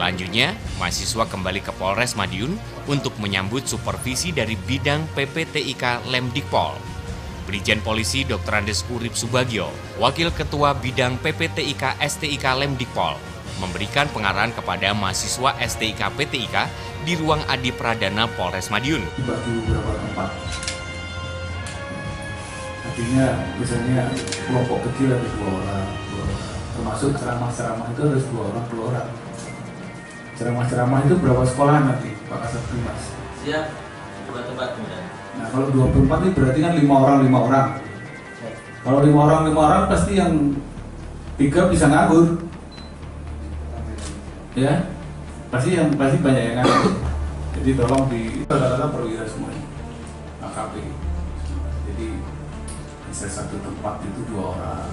Selanjutnya, mahasiswa kembali ke Polres Madiun untuk menyambut supervisi dari bidang PPTIK Lemdikpol. Brigjen Polisi Dr. Andes Urip Subagio, Wakil Ketua Bidang PPTIK STIK Lemdikpol, memberikan pengarahan kepada mahasiswa STIK PTIK di ruang Adi Pradana Polres Madiun. Dibagi beberapa tempat. Artinya misalnya kelompok kecil ada 2 orang. Termasuk ceramah-ceramah itu harus 2 orang per orang. Ceramah-ceramah itu berapa sekolah nanti, Pak Kasat Humas? Siap, 2 tempat kemudian. Nah kalau 2 per 4 itu berarti kan 5 orang. Kalau 5 orang pasti yang 3 bisa nganggur. Ya, pasti banyak yang nganggur. Jadi tolong di rata-rata perwira semuanya, AKP. Jadi bisa 1 tempat itu 2 orang.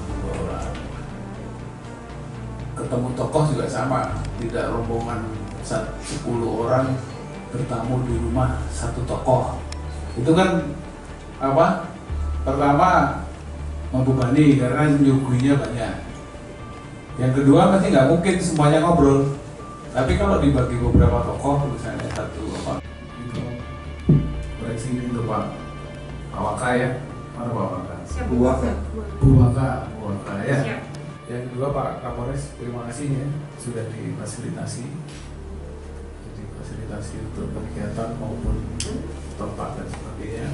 Ketemu tokoh juga sama, tidak rombongan 10 orang bertamu di rumah 1 tokoh. Itu kan apa? Pertama membebani karena nyuguhinya banyak. Yang kedua pasti nggak mungkin semuanya ngobrol. Tapi kalau dibagi beberapa tokoh, misalnya 1 apa? Itu koreksi ini untuk Pak Waka ya. Mana Pak Waka? Buwaka ya. Siap. Yang kedua Pak Kapolres, terima kasih ya sudah difasilitasi untuk kegiatan maupun tempat dan sebagainya.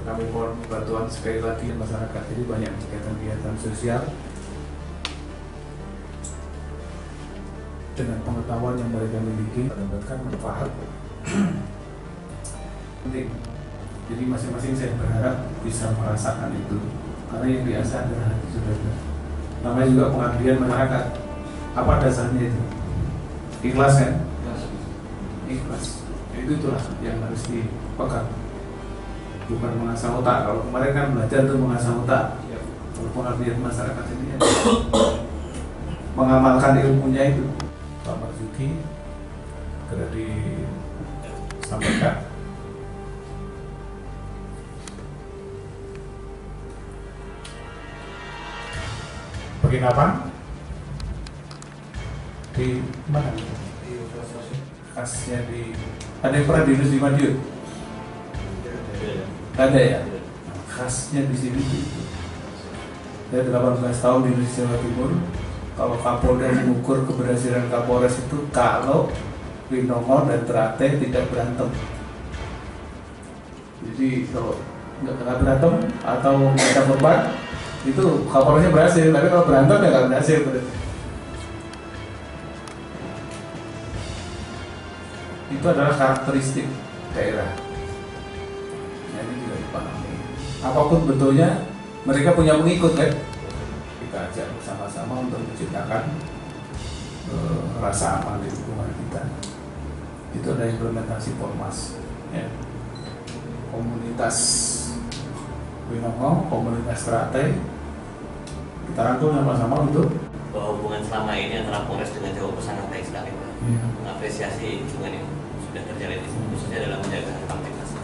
Kami mohon bantuan sekali lagi masyarakat, jadi banyak kegiatan-kegiatan sosial dengan pengetahuan yang mereka miliki mendapatkan manfaat penting. Jadi masing-masing saya berharap bisa merasakan itu. Karena yang biasa adalah hati saudara. Namanya juga pengabdian masyarakat. Apa dasarnya itu? Ikhlas kan? Ikhlas. Itulah yang harus dipegang. Bukan mengasah otak. Kalau kemarin kan belajar itu mengasah otak. Kalau pengabdian masyarakat ini mengamalkan ilmunya itu. Pak Marzuki segera disampaikan. Penginapan di mana? Khasnya di ada yang pernah diurus di Madiun? Ada ya. Khasnya di sini. Saya 18 tahun di Indonesia Jawa Timur. Kalau Kapolda mengukur keberhasilan Kapolres itu kalau Winongo dan Trate tidak berantem. Jadi kalau nggak berantem atau nggak ada korban, itu Kapolresnya berhasil, tapi kalau berantem ya nggak berhasil berarti. Itu adalah karakteristik daerah. Nah, ini juga dipahami. Apapun bentuknya, mereka punya pengikut kan. Kita ajak bersama-sama untuk menciptakan rasa aman di lingkungan kita. Itu adalah implementasi Polmas. Ya. Komunitas Winongo, komunitas Trate, kita rangkul sama-sama untuk bahwa hubungan selama ini antara Polres dengan Jawa sangat baik sekali, Pak. Mengapresiasi hubungan yang sudah terjalin di sini, khususnya dalam menjaga kapasitas.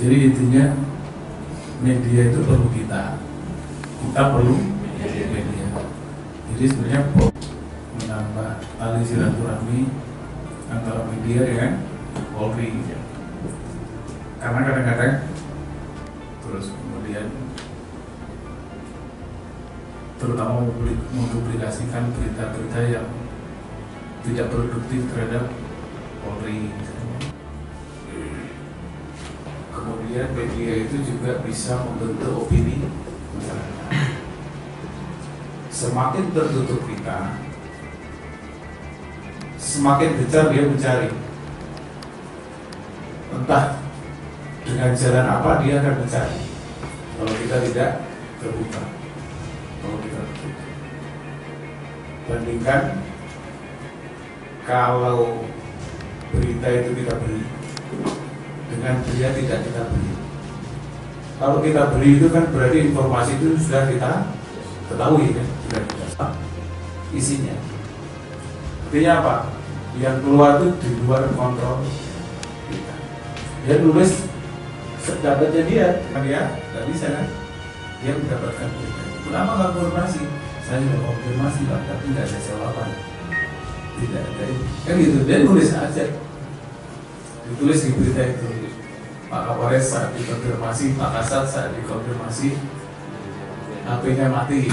Jadi intinya media itu perlu kita perlu media. Jadi sebenarnya menambah tali silaturahmi antara media dengan Polri. Karena kadang-kadang terus kemudian terutama mempublikasikan berita-berita yang tidak produktif terhadap Polri. Kemudian media itu juga bisa membentuk opini masyarakat. Semakin tertutup kita, semakin gencar dia mencari. Entah dengan jalan apa dia akan mencari. Kalau kita tidak terbuka, kalau kita tertutup. Bandingkan kalau berita itu kita beli dengan dia tidak kita beli. Kalau kita beli itu kan berarti informasi itu sudah kita ketahui kan, sudah kita tahu isinya. Artinya apa? Yang keluar itu di luar kontrol kita. Dia nulis dapatnya dia, kan ya, nggak bisa kan? Dia mendapatkan berita. Kenapa nggak konfirmasi? Saya sudah konfirmasi Pak, tapi nggak ada jawaban. tidak ada kan gitu, dia nulis aja, ditulis di berita itu Pak Kapolres saat dikonfirmasi, Pak Kasat saat dikonfirmasi HP-nya mati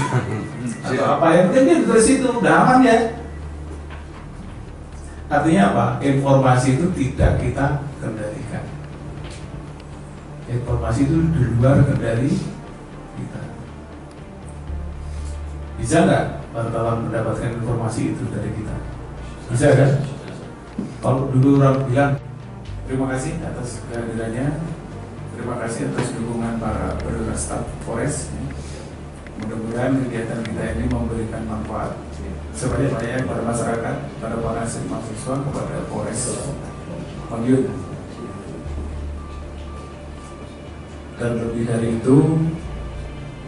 atau apa yang penting dia ditulis itu udah aman ya. Artinya apa? Informasi itu tidak kita kendalikan. Informasi itu di luar kendali kita. Bisa nggak wartawan mendapatkan informasi itu dari kita? Bisa kan? Kalau dulu orang bilang terima kasih atas kehadirannya, terima kasih atas dukungan para perwira staf Polres. Mudah-mudahan kegiatan kita ini memberikan manfaat sebanyak-banyaknya kepada masyarakat, pada para mahasiswa, kepada Polres Madiun. Dan lebih dari itu,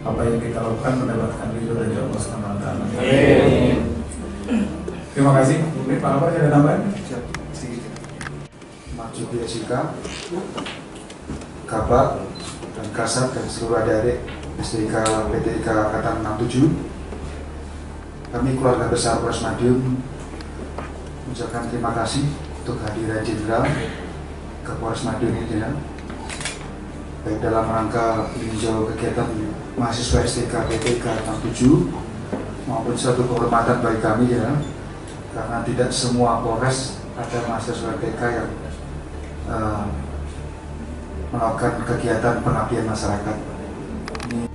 apa yang kita lakukan mendapatkan ridho dari Allah Subhanahu wa Ta'ala. Terima kasih. Mungkin Pak Kapolres ada tambahan? Marzuki SIK, Kabak dan Kasat dan seluruh adik-adik STIK PTIK Angkatan 67. Kami keluarga besar Polres Madiun mengucapkan terima kasih untuk kehadiran Jenderal ke Polres Madiun ini, ya. Baik dalam rangka meninjau kegiatan mahasiswa STIK PTIK 67 maupun suatu kehormatan bagi kami, ya, karena tidak semua Polres ada mahasiswa STIK yang melakukan kegiatan pengabdian masyarakat. Ini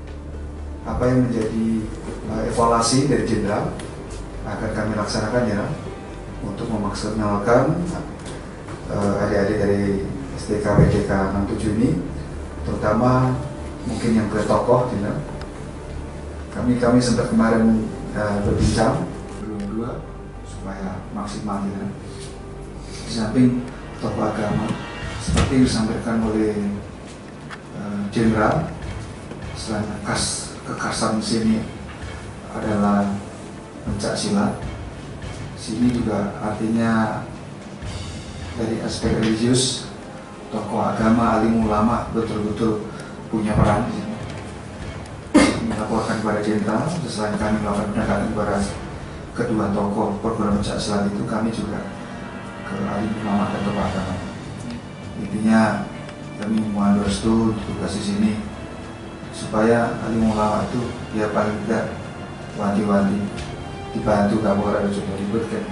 apa yang menjadi evaluasi dari Jenderal akan kami laksanakan, ya, untuk memaksimalkan adik-adik dari STIK PTIK 67 ini, terutama mungkin yang ke tokoh, Jenderal. Kami sempat kemarin berbincang berdua supaya maksimal, Jenderal. Di samping tokoh agama seperti yang disampaikan oleh Jenderal, selain kekhasan sini adalah pencak silat, sini juga artinya dari aspek religius, tokoh agama, alim ulama betul-betul punya peran. Melaporkan kepada Jenderal, selain kami melakukan pendekatan kepada kedua tokoh perguruan pencak silat itu, kami juga ke alim ulama dan tokoh agama. Intinya kami mohon restu tugas di sini supaya alim ulama itu ya paling tidak wanti-wanti dibantu Kapolres juga ribet kan.